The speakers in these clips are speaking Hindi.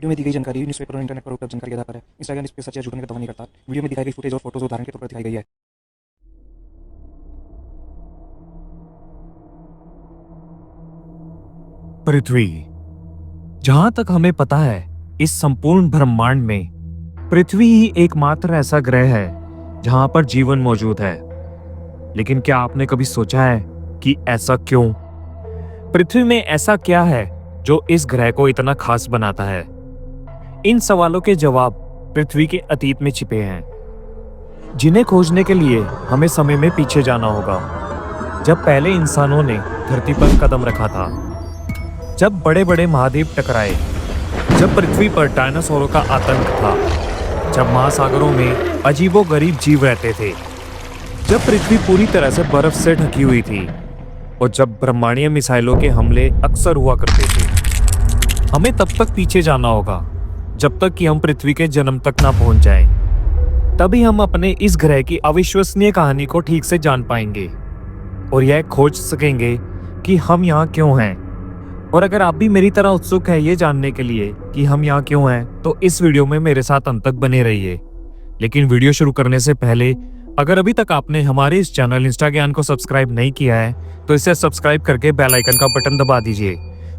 वीडियो में दी गई जानकारी न्यूज़पेपर और इंटरनेट पर उपलब्ध जानकारी के आधार पर है। इंस्टाग्राम इस पे सच या झूठ का दावा नहीं करता। वीडियो में दिखाई गई फुटेज और फोटोज उदाहरण के तौर पर दिखाई गई है। पृथ्वी। जहां तक हमें पता है, इस संपूर्ण ब्रह्मांड में पृथ्वी ही एकमात्र ऐसा ग्रह है जहां पर जीवन मौजूद है। लेकिन क्या आपने कभी सोचा है कि ऐसा क्यों? पृथ्वी में ऐसा क्या है जो इस ग्रह को इतना खास बनाता है? इन सवालों के जवाब पृथ्वी के अतीत में छिपे हैं, जिन्हें खोजने के लिए हमें समय में पीछे जाना होगा, जब पहले इंसानों ने धरती पर कदम रखा था, जब बड़े बड़े महाद्वीप टकराए, जब पृथ्वी पर डायनासोरों का आतंक था, जब महासागरों में अजीबोगरीब जीव रहते थे, जब पृथ्वी पूरी तरह से बर्फ से ढकी हुई थी और जब ब्रह्मांडीय मिसाइलों के हमले अक्सर हुआ करते थे। हमें तब तक पीछे जाना होगा जब तक कि हम पृथ्वी के जन्म तक ना पहुंच जाएं। तभी हम अपने इस ग्रह की अविश्वसनीय कहानी को ठीक से जान पाएंगे और यह खोज सकेंगे कि हम यहाँ क्यों हैं। और अगर आप भी मेरी तरह उत्सुक हैं ये जानने के लिए कि हम यहाँ क्यों हैं, तो इस वीडियो में मेरे साथ अंत तक बने रहिए। लेकिन वीडियो शुरू करने से पहले अगर अभी तक आपने हमारे इस चैनल इंस्टा ज्ञान को सब्सक्राइब नहीं किया है, तो इसे सब्सक्राइब करके बेल आइकन का बटन दबा दीजिए,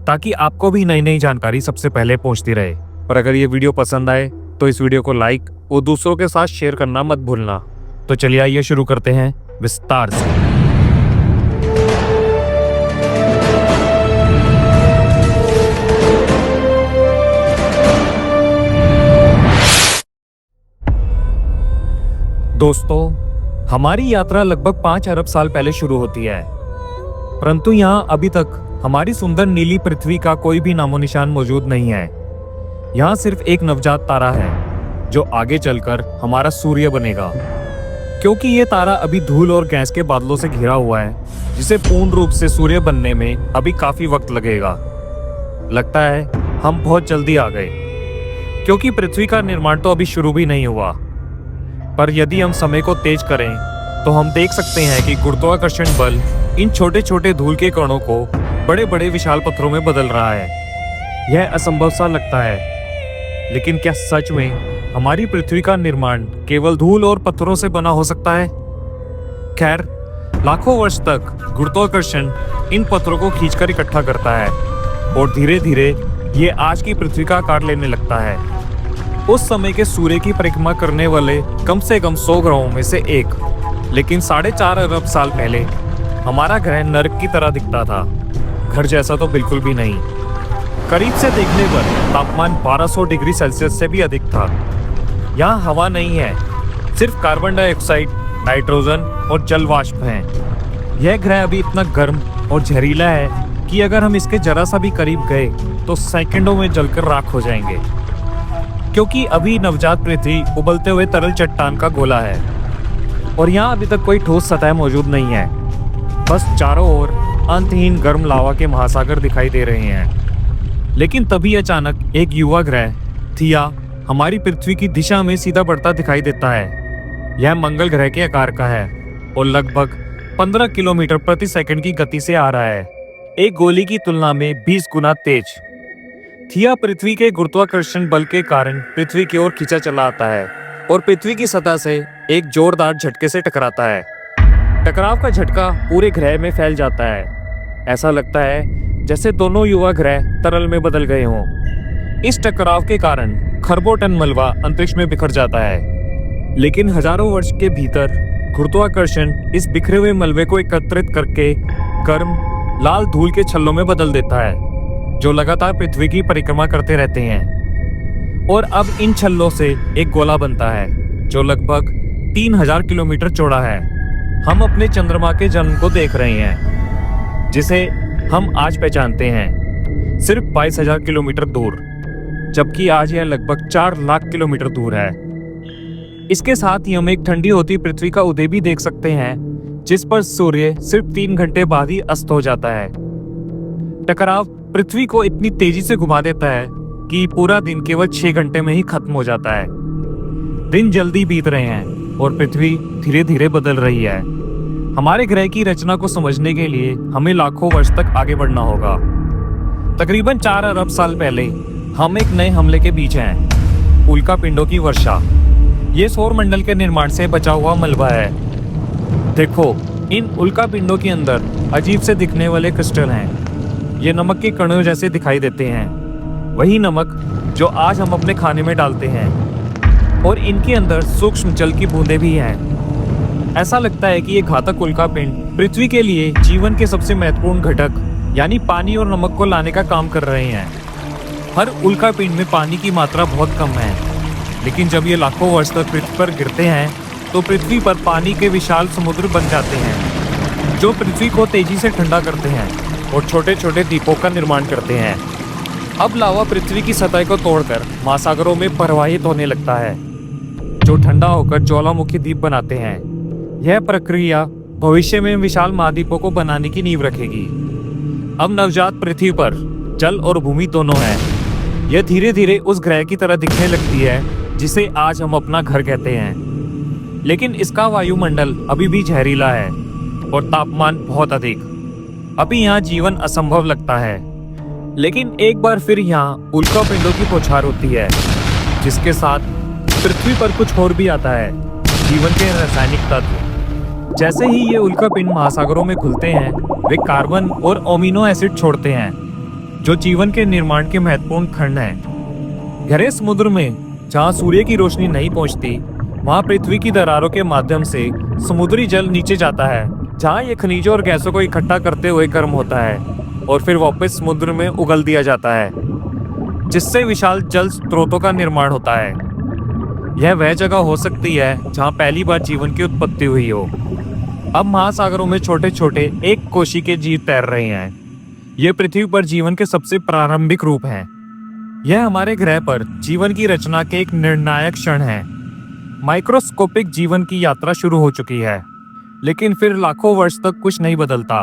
ताकि आपको भी नई नई जानकारी सबसे पहले पहुंचती रहे। और अगर ये वीडियो पसंद आए तो इस वीडियो को लाइक और दूसरों के साथ शेयर करना मत भूलना। तो चलिए आइए शुरू करते हैं विस्तार से। दोस्तों, हमारी यात्रा लगभग 5 अरब साल पहले शुरू होती है, परंतु यहाँ अभी तक हमारी सुंदर नीली पृथ्वी का कोई भी नामो निशान मौजूद नहीं है। यहाँ सिर्फ एक नवजात तारा है जो आगे चलकर हमारा सूर्य बनेगा। क्योंकि ये तारा अभी धूल और गैस के बादलों से घिरा हुआ है, जिसे पूर्ण रूप से सूर्य बनने में अभी काफी वक्त लगेगा। लगता है हम बहुत जल्दी आ गए, क्योंकि पृथ्वी का निर्माण तो अभी शुरू भी नहीं हुआ। पर यदि हम समय को तेज करें तो हम देख सकते हैं कि गुरुत्वाकर्षण बल इन छोटे छोटे धूल के कणों को बड़े बड़े विशाल पत्थरों में बदल रहा है। यह असंभव सा लगता है, लेकिन क्या सच में हमारी पृथ्वी का निर्माण केवल धूल और पत्थरों से बना हो सकता है? खैर, लाखों वर्ष तक गुरुत्वाकर्षण इन पत्थरों को खींचकर इकट्ठा करता है और धीरे धीरे ये आज की पृथ्वी का आकार लेने लगता है। उस समय के सूर्य की परिक्रमा करने वाले कम से कम 100 ग्रहों में से एक। लेकिन 4.5 अरब साल पहले हमारा ग्रह नरक की तरह दिखता था। घर जैसा तो बिल्कुल भी नहीं। करीब से देखने पर तापमान 1200 डिग्री सेल्सियस से भी अधिक था। यहाँ हवा नहीं है, सिर्फ कार्बन डाइऑक्साइड, नाइट्रोजन और जल वाष्प हैं। यह ग्रह अभी इतना गर्म और जहरीला है कि अगर हम इसके जरा सा भी करीब गए तो सेकंडों में जलकर राख हो जाएंगे। क्योंकि अभी नवजात पृथ्वी उबलते हुए तरल चट्टान का गोला है और यहाँ अभी तक कोई ठोस सतह मौजूद नहीं है। बस चारों ओर अंतहीन गर्म लावा के महासागर दिखाई दे रहे हैं। लेकिन तभी अचानक एक युवा ग्रह थिया हमारी पृथ्वी की दिशा में सीधा बढ़ता दिखाई देता है। यह मंगल ग्रह के आकार का है और लगभग 15 किलोमीटर प्रति सेकंड की गति से आ रहा है, एक गोली की तुलना में 20 गुना तेज। थिया पृथ्वी के गुरुत्वाकर्षण बल के कारण पृथ्वी की ओर खींचा चला आता है और पृथ्वी की सतह से एक जोरदार झटके से टकराता है। टकराव का झटका पूरे ग्रह में फैल जाता है। ऐसा लगता है जैसे दोनों युवा ग्रह तरल में बदल गए हों। इस टकराव के कारण खरबों टन मलबा अंतरिक्ष में बिखर जाता है। लेकिन हजारों वर्ष के भीतर गुरुत्वाकर्षण इस बिखरे हुए मलबे को एकत्रित करके गर्म लाल धूल के छल्लों में बदल देता है, जो लगातार पृथ्वी की परिक्रमा करते रहते हैं। और अब इन छल्लों से एक गोला बनता है जो लगभग 3000 किलोमीटर चौड़ा है। हम अपने चंद्रमा के जन्म को देख रहे हैं, जिसे हम आज पहचानते हैं सिर्फ 22,000 किलोमीटर दूर, जबकि आज यह लगभग 4 लाख किलोमीटर दूर है। इसके साथ ही हम एक ठंडी होती पृथ्वी का उदय भी देख सकते हैं, जिस पर सूर्य सिर्फ 3 घंटे बाद ही अस्त हो जाता है। टकराव पृथ्वी को इतनी तेजी से घुमा देता है कि पूरा दिन केवल 6 घंटे में ही खत्म हो जाता है। दिन जल्दी बीत रहे हैं और पृथ्वी धीरे धीरे बदल रही है। हमारे ग्रह की रचना को समझने के लिए हमें लाखों वर्ष तक आगे बढ़ना होगा। तकरीबन 4 अरब साल पहले हम एक नए हमले के बीच हैं, उल्का पिंडों की वर्षा। ये सौर मंडल के निर्माण से बचा हुआ मलबा है। देखो, इन उल्का पिंडों के अंदर अजीब से दिखने वाले क्रिस्टल हैं। ये नमक के कणों जैसे दिखाई देते हैं, वही नमक जो आज हम अपने खाने में डालते हैं। और इनके अंदर सूक्ष्म जल की बूंदें भी हैं। ऐसा लगता है कि ये घातक उल्का पिंड पृथ्वी के लिए जीवन के सबसे महत्वपूर्ण घटक यानी पानी और नमक को लाने का काम कर रहे हैं। हर उल्का पिंड में पानी की मात्रा बहुत कम है, लेकिन जब ये लाखों वर्ष तक पृथ्वी पर गिरते हैं तो पृथ्वी पर पानी के विशाल समुद्र बन जाते हैं, जो पृथ्वी को तेजी से ठंडा करते हैं और छोटे छोटे द्वीपों का निर्माण करते हैं। अब लावा पृथ्वी की सतह को तोड़कर महासागरों में प्रवाहित होने लगता है, जो ठंडा होकर ज्वालामुखी द्वीप बनाते हैं। यह प्रक्रिया भविष्य में विशाल महाद्वीपों को बनाने की नींव रखेगी। अब नवजात पृथ्वी पर जल और भूमि दोनों है। यह धीरे धीरे उस ग्रह की तरह दिखने लगती है जिसे आज हम अपना घर कहते हैं, लेकिन इसका वायुमंडल अभी भी जहरीला है और तापमान बहुत अधिक। अभी यहाँ जीवन असंभव लगता है, लेकिन एक बार फिर यहाँ उल्का पिंडों की बौछार होती है, जिसके साथ पृथ्वी पर कुछ और भी आता है, जीवन के रासायनिक तत्व। जैसे ही ये उल्का पिंड महासागरों में घुलते हैं, वे कार्बन और अमीनो एसिड छोड़ते हैं, जो जीवन के निर्माण के महत्वपूर्ण खंड हैं। गहरे समुद्र में जहाँ सूर्य की रोशनी नहीं पहुँचती, वहाँ पृथ्वी की दरारों के माध्यम से समुद्री जल नीचे जाता है, जहाँ ये खनिजों और गैसों को इकट्ठा करते हुए गर्म होता है और फिर वापस समुद्र में उगल दिया जाता है, जिससे विशाल जल स्रोतों का निर्माण होता है। यह वह जगह हो सकती है जहाँ पहली बार जीवन की उत्पत्ति हुई हो। अब महासागरों में छोटे छोटे एक कोशिकीय जीव तैर रहे हैं। ये पृथ्वी पर जीवन के सबसे प्रारंभिक रूप हैं। यह हमारे ग्रह पर जीवन की रचना के एक निर्णायक क्षण है। माइक्रोस्कोपिक जीवन की यात्रा शुरू हो चुकी है, लेकिन फिर लाखों वर्ष तक कुछ नहीं बदलता।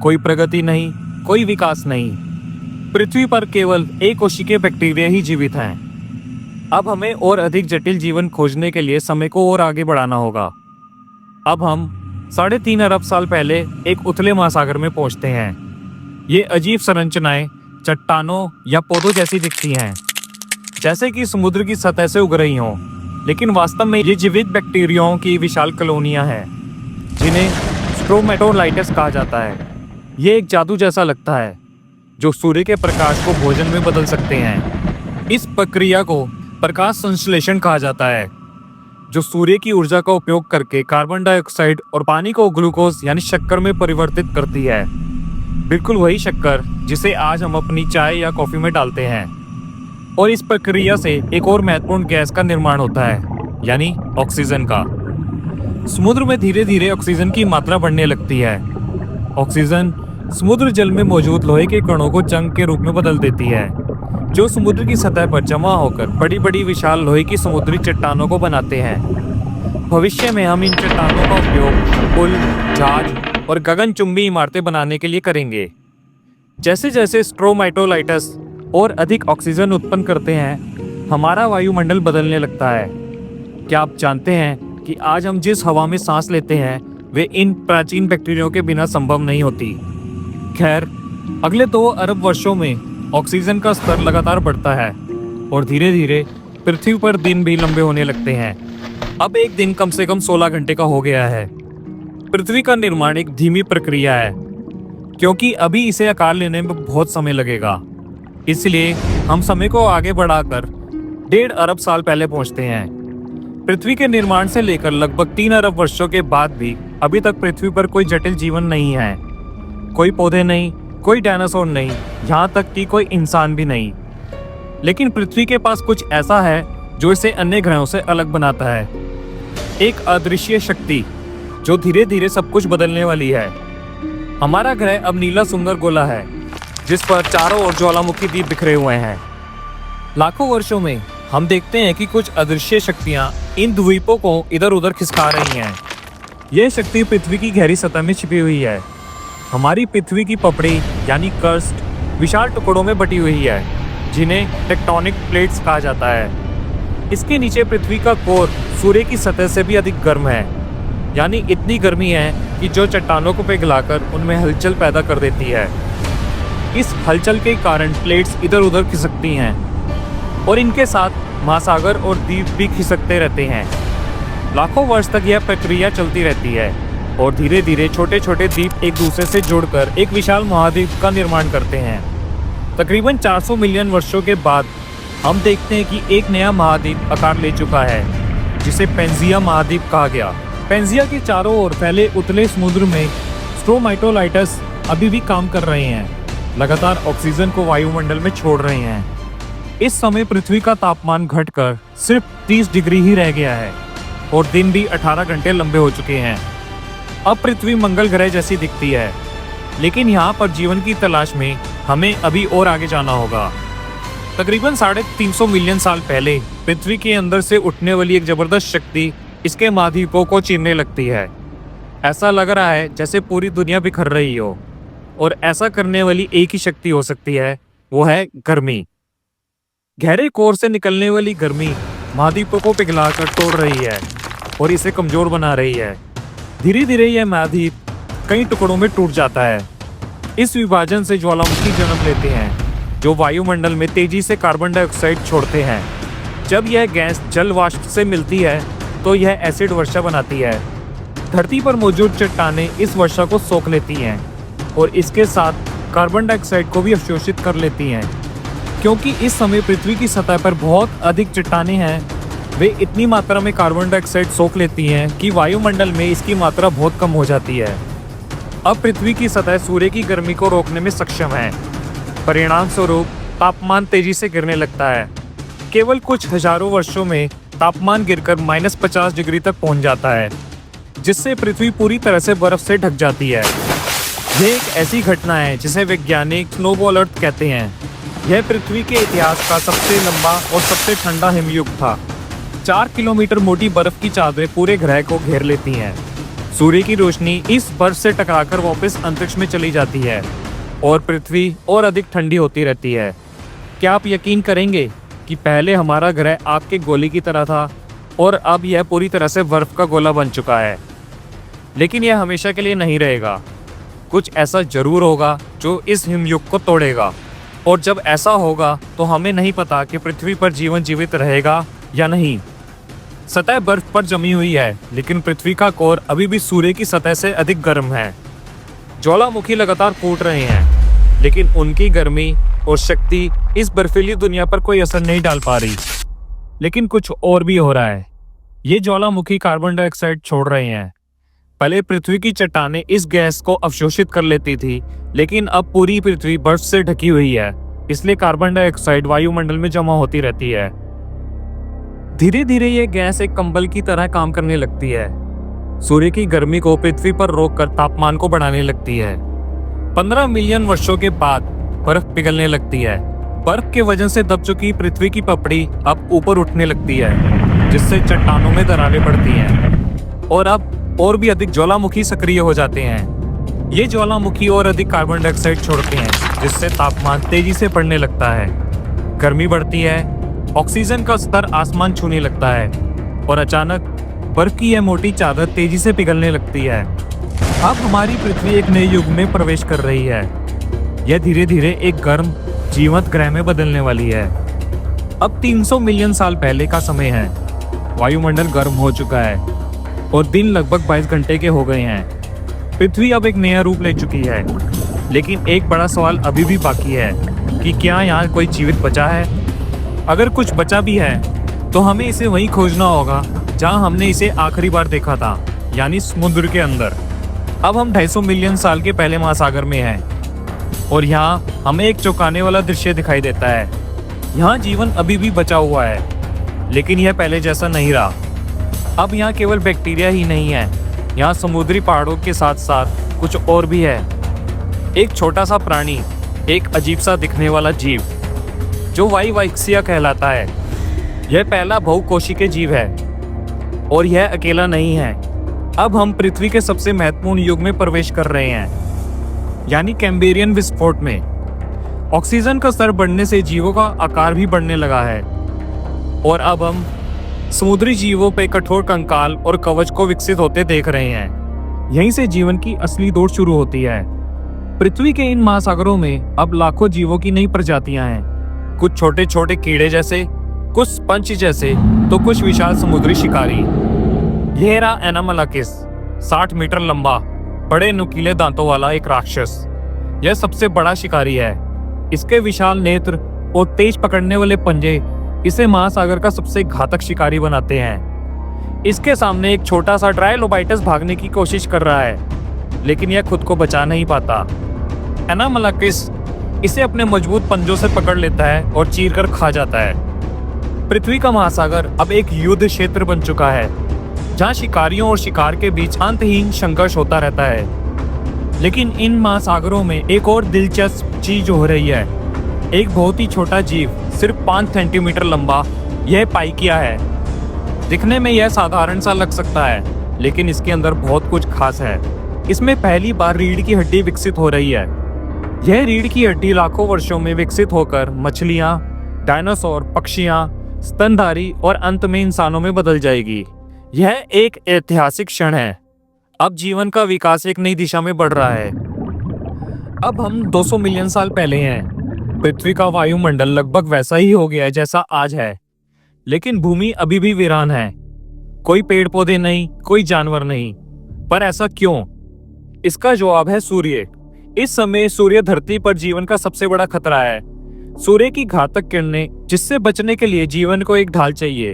कोई प्रगति नहीं, कोई विकास नहीं। पृथ्वी पर केवल एक कोशिकीय बैक्टीरिया ही जीवित हैं। अब हमें और अधिक जटिल जीवन खोजने के लिए समय को और आगे बढ़ाना होगा। अब हम 3.5 अरब साल पहले एक उथले महासागर में पहुंचते हैं। ये अजीब संरचनाएं चट्टानों या पौधों जैसी दिखती हैं, जैसे कि समुद्र की सतह से उग रही हों, लेकिन वास्तव में ये जीवित बैक्टीरियाओं की विशाल कॉलोनियां हैं, जिन्हें स्ट्रोमेटोलाइटस कहा जाता है। ये एक जादू जैसा लगता है, जो सूर्य के प्रकाश को भोजन में बदल सकते हैं। इस प्रक्रिया को प्रकाश संश्लेषण कहा जाता है, जो सूर्य की ऊर्जा का उपयोग करके कार्बन डाइऑक्साइड और पानी को ग्लूकोज यानी शक्कर में परिवर्तित करती है। बिल्कुल वही शक्कर जिसे आज हम अपनी चाय या कॉफी में डालते हैं। और इस प्रक्रिया से एक और महत्वपूर्ण गैस का निर्माण होता है, यानी ऑक्सीजन का। समुद्र में धीरे धीरे ऑक्सीजन की मात्रा बढ़ने लगती है। ऑक्सीजन समुद्र जल में मौजूद लोहे के कणों को जंग के रूप में बदल देती है, जो समुद्र की सतह पर जमा होकर बड़ी बड़ी विशाल लोहे की समुद्री चट्टानों को बनाते हैं। भविष्य में हम इन चट्टानों का उपयोग पुल, जहाज और गगनचुंबी इमारतें बनाने के लिए करेंगे। जैसे जैसे स्ट्रोमेटोलाइटस और अधिक ऑक्सीजन उत्पन्न करते हैं, हमारा वायुमंडल बदलने लगता है। क्या आप जानते हैं कि आज हम जिस हवा में सांस लेते हैं, वे इन प्राचीन बैक्टीरियाओं के बिना संभव नहीं होती। खैर, अगले 2 अरब वर्षों में ऑक्सीजन का स्तर लगातार बढ़ता है और धीरे धीरे पृथ्वी पर दिन भी लंबे होने लगते हैं। अब एक दिन कम से कम 16 घंटे का हो गया है। पृथ्वी का निर्माण एक धीमी प्रक्रिया है, क्योंकि अभी इसे आकार लेने में बहुत समय लगेगा। इसलिए हम समय को आगे बढ़ाकर 1.5 अरब साल पहले पहुंचते हैं। पृथ्वी के निर्माण से लेकर लगभग 3 अरब वर्षों के बाद भी अभी तक पृथ्वी पर कोई जटिल जीवन नहीं है। कोई पौधे नहीं, कोई डायनासोर नहीं, यहाँ तक कि कोई इंसान भी नहीं। लेकिन पृथ्वी के पास कुछ ऐसा है जो इसे अन्य ग्रहों से अलग बनाता है। एक अदृश्य शक्ति जो धीरे धीरे सब कुछ बदलने वाली है। हमारा ग्रह अब नीला सुंदर गोला है, जिस पर चारों ओर ज्वालामुखी द्वीप बिखरे हुए हैं। लाखों वर्षों में हम देखते हैं कि कुछ अदृश्य शक्तियां इन द्वीपों को इधर उधर खिसका रही हैं। यह शक्ति पृथ्वी की गहरी सतह में छिपी हुई है। हमारी पृथ्वी की पपड़ी यानी क्रस्ट विशाल टुकड़ों में बटी हुई है, जिन्हें टेक्टोनिक प्लेट्स कहा जाता है। इसके नीचे पृथ्वी का कोर सूर्य की सतह से भी अधिक गर्म है, यानी इतनी गर्मी है कि जो चट्टानों को पिघलाकर उनमें हलचल पैदा कर देती है। इस हलचल के कारण प्लेट्स इधर उधर खिसकती हैं और इनके साथ महासागर और द्वीप भी खिसकते रहते हैं। लाखों वर्ष तक यह प्रक्रिया चलती रहती है और धीरे धीरे छोटे छोटे द्वीप एक दूसरे से जुड़कर एक विशाल महाद्वीप का निर्माण करते हैं। तकरीबन 400 मिलियन वर्षों के बाद हम देखते हैं कि एक नया महाद्वीप आकार ले चुका है, जिसे पेंजिया महाद्वीप कहा गया। पेंजिया के चारों ओर फैले उतले समुद्र में स्ट्रोमाटोलाइटस अभी भी काम कर रहे हैं, लगातार ऑक्सीजन को वायुमंडल में छोड़ रहे हैं। इस समय पृथ्वी का तापमान घटकर सिर्फ 30 डिग्री ही रह गया है और दिन भी 18 घंटे लंबे हो चुके हैं। अब पृथ्वी मंगल ग्रह जैसी दिखती है, लेकिन यहाँ पर जीवन की तलाश में हमें अभी और आगे जाना होगा। तकरीबन 350 मिलियन साल पहले पृथ्वी के अंदर से उठने वाली एक जबरदस्त शक्ति इसके महाद्वीपों को चीरने लगती है। ऐसा लग रहा है जैसे पूरी दुनिया बिखर रही हो, और ऐसा करने वाली एक ही शक्ति हो सकती है, वो है गर्मी। गहरे कोर से निकलने वाली गर्मी महाद्वीपों को पिघलाकर तोड़ रही है और इसे कमजोर बना रही है। धीरे धीरे यह महाद्वीप कई टुकड़ों में टूट जाता है। इस विभाजन से ज्वालामुखी जन्म लेते हैं, जो वायुमंडल में तेजी से कार्बन डाइऑक्साइड छोड़ते हैं। जब यह गैस जल वाष्प से मिलती है तो यह एसिड वर्षा बनाती है। धरती पर मौजूद चट्टानें इस वर्षा को सोख लेती हैं और इसके साथ कार्बन डाइऑक्साइड को भी अवशोषित कर लेती हैं। क्योंकि इस समय पृथ्वी की सतह पर बहुत अधिक चट्टानें हैं, वे इतनी मात्रा में कार्बन डाइऑक्साइड सोख लेती हैं कि वायुमंडल में इसकी मात्रा बहुत कम हो जाती है। अब पृथ्वी की सतह सूर्य की गर्मी को रोकने में सक्षम है। परिणाम स्वरूप तापमान तेजी से गिरने लगता है। केवल कुछ हजारों वर्षों में तापमान गिरकर -50 डिग्री तक पहुंच जाता है, जिससे पृथ्वी पूरी तरह से बर्फ से ढक जाती है। यह एक ऐसी घटना है जिसे वैज्ञानिक स्नोबॉल अर्थ कहते हैं। यह पृथ्वी के इतिहास का सबसे लंबा और सबसे ठंडा हिमयुग था। 4 किलोमीटर मोटी बर्फ की चादरें पूरे ग्रह को घेर लेती हैं। सूर्य की रोशनी इस बर्फ से टकराकर वापस अंतरिक्ष में चली जाती है और पृथ्वी और अधिक ठंडी होती रहती है। क्या आप यकीन करेंगे कि पहले हमारा ग्रह आग के गोले की तरह था और अब यह पूरी तरह से बर्फ का गोला बन चुका है। लेकिन यह हमेशा के लिए नहीं रहेगा। कुछ ऐसा जरूर होगा जो इस हिमयुग को तोड़ेगा, और जब ऐसा होगा तो हमें नहीं पता कि पृथ्वी पर जीवन जीवित रहेगा या नहीं। सतह बर्फ पर जमी हुई है, लेकिन पृथ्वी का कोर अभी भी सूर्य की सतह से अधिक गर्म है। ज्वालामुखी लगातार फूट रहे हैं, लेकिन उनकी गर्मी और शक्ति इस बर्फीली दुनिया पर कोई असर नहीं डाल पा रही। लेकिन कुछ और भी हो रहा है। ये ज्वालामुखी कार्बन डाइऑक्साइड छोड़ रहे हैं। पहले पृथ्वी की चट्टानें इस गैस को अवशोषित कर लेती थी, लेकिन अब पूरी पृथ्वी बर्फ से ढकी हुई है, इसलिए कार्बन डाइऑक्साइड वायुमंडल में जमा होती रहती है। धीरे धीरे ये गैस एक कंबल की तरह काम करने लगती है। सूर्य की गर्मी को पृथ्वी पर रोककर तापमान को बढ़ाने लगती है। 15 मिलियन वर्षों के बाद बर्फ पिघलने लगती है। बर्फ के वजन से दब चुकी पृथ्वी की पपड़ी अब ऊपर उठने लगती है, जिससे चट्टानों में दरारें पड़ती हैं और अब और भी अधिक ज्वालामुखी सक्रिय हो जाते हैं। ये ज्वालामुखी और अधिक कार्बन डाइऑक्साइड छोड़ते हैं, जिससे तापमान तेजी से बढ़ने लगता है। गर्मी बढ़ती है, ऑक्सीजन का स्तर आसमान छूने लगता है और अचानक बर्फ की यह मोटी चादर तेजी से पिघलने लगती है। अब हमारी पृथ्वी एक नए युग में प्रवेश कर रही है। यह धीरे धीरे एक गर्म जीवंत ग्रह में बदलने वाली है। अब 300 मिलियन साल पहले का समय है। वायुमंडल गर्म हो चुका है और दिन लगभग 22 घंटे के हो गए हैं। पृथ्वी अब एक नया रूप ले चुकी है, लेकिन एक बड़ा सवाल अभी भी बाकी है कि क्या यहाँ कोई जीवित बचा है। अगर कुछ बचा भी है तो हमें इसे वहीं खोजना होगा जहाँ हमने इसे आखिरी बार देखा था, यानी समुद्र के अंदर। अब हम 250 मिलियन साल के पहले महासागर में हैं और यहाँ हमें एक चौंकाने वाला दृश्य दिखाई देता है। यहाँ जीवन अभी भी बचा हुआ है, लेकिन यह पहले जैसा नहीं रहा। अब यहाँ केवल बैक्टीरिया ही नहीं है, यहाँ समुद्री पहाड़ों के साथ साथ कुछ और भी है। एक छोटा सा प्राणी, एक अजीब सा दिखने वाला जीव जो वाइवाक्सिया कहलाता है। यह पहला बहुकोशिकीय जीव है और यह अकेला नहीं है। अब हम पृथ्वी के सबसे महत्वपूर्ण युग में प्रवेश कर रहे हैं, यानी कैम्ब्रियन विस्फोट में। ऑक्सीजन का स्तर बढ़ने से जीवों का आकार भी बढ़ने लगा है और अब हम समुद्री जीवों पे कठोर कंकाल और कवच को विकसित होते देख रहे हैं। यहीं से जीवन की असली दौड़ शुरू होती है। पृथ्वी के इन महासागरों में अब लाखों जीवों की नई प्रजातियां हैं। कुछ छोटे छोटे कीड़े जैसे, कुछ स्पंज जैसे, तो कुछ विशाल समुद्री शिकारी। यह रहा एनामलाकिस, 60 मीटर लंबा, बड़े नुकीले दांतों वाला एक राक्षस। यह सबसे बड़ा शिकारी है। इसके विशाल नेत्र और तेज पकड़ने वाले पंजे इसे महासागर का सबसे घातक शिकारी बनाते हैं। इसके सामने एक छोटा सा ट्राइलोबाइटस भागने की कोशिश कर रहा है, लेकिन यह खुद को बचा नहीं पाता। एनामलाकिस इसे अपने मजबूत पंजों से पकड़ लेता है और चीर कर खा जाता है। पृथ्वी का महासागर अब एक युद्ध क्षेत्र बन चुका है, जहां शिकारियों और शिकार के बीच अंतहीन संघर्ष होता रहता है। लेकिन इन महासागरों में एक और दिलचस्प चीज हो रही है। एक बहुत ही छोटा जीव, सिर्फ 5 सेंटीमीटर लंबा, यह पाइकिया है। दिखने में यह साधारण सा लग सकता है, लेकिन इसके अंदर बहुत कुछ खास है। इसमें पहली बार रीढ़ की हड्डी विकसित हो रही है। यह रीढ़ की हड्डी लाखों वर्षों में विकसित होकर मछलियां, डायनासोर, पक्षियां, स्तनधारी और अंत में इंसानों में बदल जाएगी। यह एक ऐतिहासिक क्षण है। अब जीवन का विकास एक नई दिशा में बढ़ रहा है। अब हम 200 मिलियन साल पहले हैं। पृथ्वी का वायुमंडल लगभग वैसा ही हो गया है जैसा आज है, लेकिन भूमि अभी भी वीरान है। कोई पेड़ पौधे नहीं, कोई जानवर नहीं। पर ऐसा क्यों? इसका जवाब है सूर्य। इस समय सूर्य धरती पर जीवन का सबसे बड़ा खतरा है। सूर्य की घातक किरणें, जिससे बचने के लिए जीवन को एक ढाल चाहिए।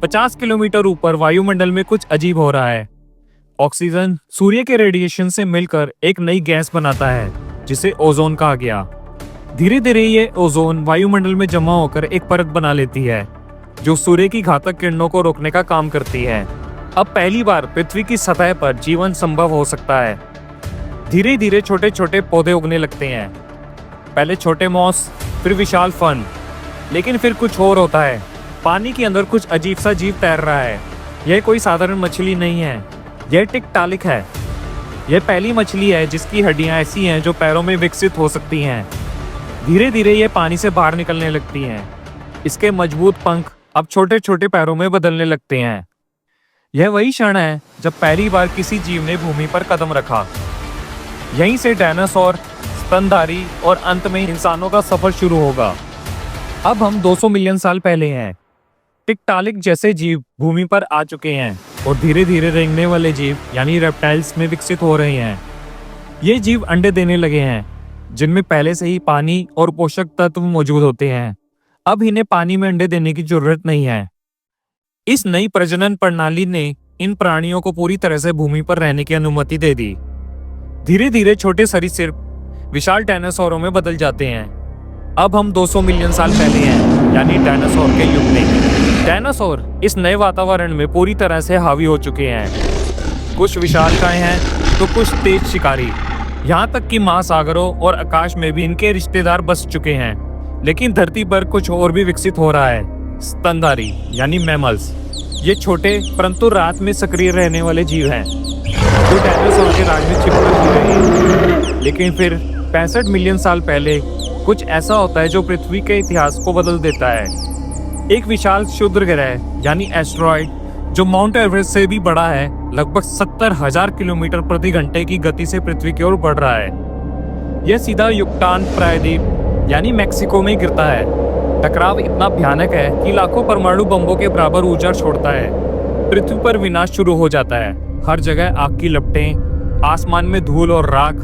50 किलोमीटर ऊपर वायुमंडल में कुछ अजीब हो रहा है। ऑक्सीजन सूर्य के रेडिएशन से मिलकर एक नई गैस बनाता है, जिसे ओजोन कहा गया। धीरे धीरे ये ओजोन वायुमंडल में जमा होकर एक परत बना लेती है, जो सूर्य की घातक किरणों को रोकने का काम करती है। अब पहली बार पृथ्वी की सतह पर जीवन संभव हो सकता है। धीरे धीरे छोटे छोटे पौधे उगने लगते हैं। पहले छोटे मॉस, फिर विशाल फन, लेकिन फिर कुछ और होता है। पानी के अंदर कुछ अजीब सा जीव तैर रहा है। यह कोई साधारण मछली नहीं है, यह टिकटालिक है। यह पहली मछली है जिसकी हड्डियां ऐसी हैं जो पैरों में विकसित हो सकती हैं। धीरे धीरे ये पानी से बाहर निकलने लगती हैं। इसके मजबूत पंख अब छोटे छोटे पैरों में बदलने लगते हैं। यह वही क्षण है जब पहली बार किसी जीव ने भूमि पर कदम रखा। यहीं से डायनासोर, स्तनधारी और अंत में इंसानों का सफर शुरू होगा। अब हम 200 मिलियन साल पहले हैं। टिकटालिक जैसे जीव भूमि पर आ चुके हैं और धीरे धीरे रेंगने वाले जीव यानी रेप्टाइल्स में विकसित हो रहे हैं। ये जीव अंडे देने लगे हैं, जिनमें पहले से ही पानी और पोषक तत्व मौजूद होते हैं। अब इन्हें पानी में अंडे देने की जरूरत नहीं है। इस नई प्रजनन प्रणाली ने इन प्राणियों को पूरी तरह से भूमि पर रहने की अनुमति दे दी। धीरे धीरे छोटे सरीसृप विशाल डायनासोरों में बदल जाते हैं। अब हम 200 मिलियन साल पहले हैं, यानी डायनासोर के युग में। डायनासोर इस नए वातावरण में पूरी तरह से हावी हो चुके हैं। कुछ विशालकाय हैं तो कुछ तेज शिकारी। यहाँ तक कि महासागरों और आकाश में भी इनके रिश्तेदार बस चुके हैं। लेकिन धरती पर कुछ और भी विकसित हो रहा है। स्तनधारी यानी मैमल्स। ये छोटे परंतु रात में सक्रिय रहने वाले जीव हैं, जो डायनासोर के राज में छिपकर जी रहे हैं। लेकिन फिर 65 मिलियन साल पहले कुछ ऐसा होता है जो पृथ्वी के इतिहास को बदल देता है। एक विशाल क्षुद्र ग्रह यानी एस्टेरॉयड, जो माउंट एवरेस्ट से भी बड़ा है, लगभग 70,000 किलोमीटर प्रति घंटे की गति से पृथ्वी की ओर बढ़ रहा है। यह सीधा युक्तान प्रायद्वीप यानी मैक्सिको में गिरता है। टकराव इतना भयानक है कि लाखों परमाणु बम्बों के बराबर ऊर्जा छोड़ता है। पृथ्वी पर विनाश शुरू हो जाता है। हर जगह आग की लपटें, आसमान में धूल और राख,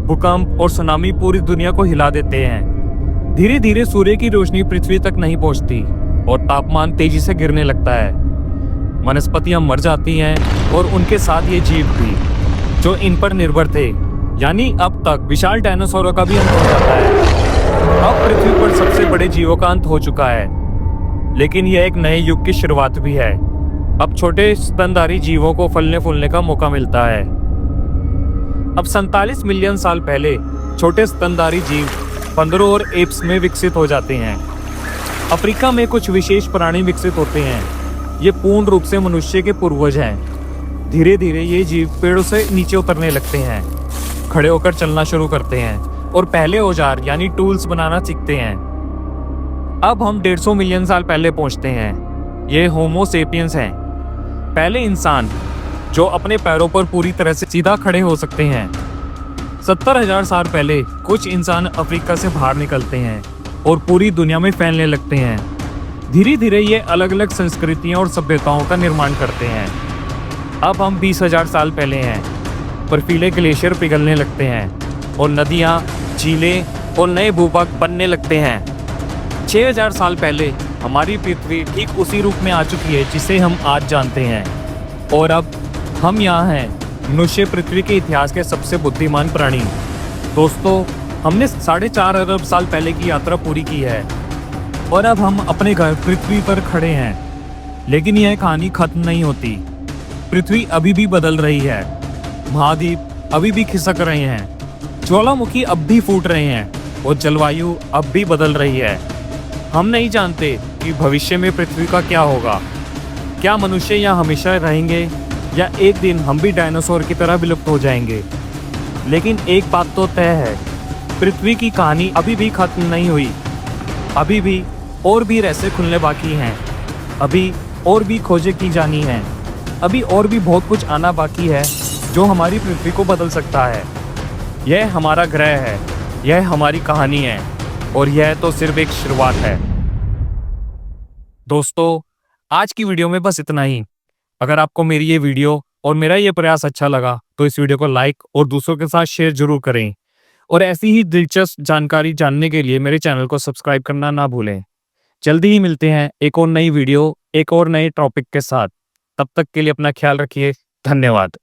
भूकंप और सुनामी पूरी दुनिया को हिला देते हैं। धीरे धीरे सूर्य की रोशनी पृथ्वी तक नहीं पहुंचती और तापमान तेजी से गिरने लगता है। वनस्पतियां मर जाती हैं और उनके साथ ये जीव भी, जो इन पर निर्भर थे। यानी अब तक विशाल डायनासोरों का भी अंत हो जाता है। अब पृथ्वी पर सबसे बड़े जीवों का अंत हो चुका है, लेकिन यह एक नए युग की शुरुआत भी है। अब छोटे स्तनधारी जीवों को फलने फूलने का मौका मिलता है। अब 47 मिलियन साल पहले छोटे स्तनधारी जीव बंदरों और एप्स में विकसित हो जाते हैं। अफ्रीका में कुछ विशेष प्राणी विकसित होते हैं। ये पूर्ण रूप से मनुष्य के पूर्वज हैं। धीरे धीरे ये जीव पेड़ों से नीचे उतरने लगते हैं, खड़े होकर चलना शुरू करते हैं और पहले औजार यानी टूल्स बनाना सीखते हैं। अब हम 150 मिलियन साल पहले पहुंचते हैं। ये होमो सेपियंस हैं, पहले इंसान जो अपने पैरों पर पूरी तरह से सीधा खड़े हो सकते हैं। 70,000 साल पहले कुछ इंसान अफ्रीका से बाहर निकलते हैं। और पूरी दुनिया में फैलने लगते हैं। धीरे धीरे ये अलग अलग संस्कृतियां और सभ्यताओं का निर्माण करते हैं। अब हम 20,000 साल पहले हैं। बर्फीले ग्लेशियर पिघलने लगते हैं और नदियाँ, झीलें और नए भूभाग बनने लगते हैं। 6,000 साल पहले हमारी पृथ्वी ठीक उसी रूप में आ चुकी है जिसे हम आज जानते हैं। और अब हम यहाँ हैं, मनुष्य पृथ्वी के इतिहास के सबसे बुद्धिमान प्राणी। दोस्तों, हमने 4.5 अरब साल पहले की यात्रा पूरी की है और अब हम अपने घर पृथ्वी पर खड़े हैं। लेकिन यह कहानी खत्म नहीं होती। पृथ्वी अभी भी बदल रही है, महाद्वीप अभी भी खिसक रहे हैं, ज्वालामुखी अब भी फूट रहे हैं और जलवायु अब भी बदल रही है। हम नहीं जानते कि भविष्य में पृथ्वी का क्या होगा। क्या मनुष्य यहाँ हमेशा रहेंगे या एक दिन हम भी डायनासोर की तरह विलुप्त हो जाएंगे। लेकिन एक बात तो तय है, पृथ्वी की कहानी अभी भी खत्म नहीं हुई। अभी भी और भी रहस्य खुलने बाकी हैं। अभी और भी खोजें की जानी हैं। अभी और भी बहुत कुछ आना बाकी है जो हमारी पृथ्वी को बदल सकता है। यह हमारा ग्रह है, यह हमारी कहानी है और यह तो सिर्फ एक शुरुआत है। दोस्तों, आज की वीडियो में बस इतना ही। अगर आपको मेरी ये वीडियो और मेरा ये प्रयास अच्छा लगा तो इस वीडियो को लाइक और दूसरों के साथ शेयर जरूर करें। और ऐसी ही दिलचस्प जानकारी जानने के लिए मेरे चैनल को सब्सक्राइब करना ना भूलें। जल्दी ही मिलते हैं एक और नई वीडियो, एक और नए टॉपिक के साथ। तब तक के लिए अपना ख्याल रखिए। धन्यवाद।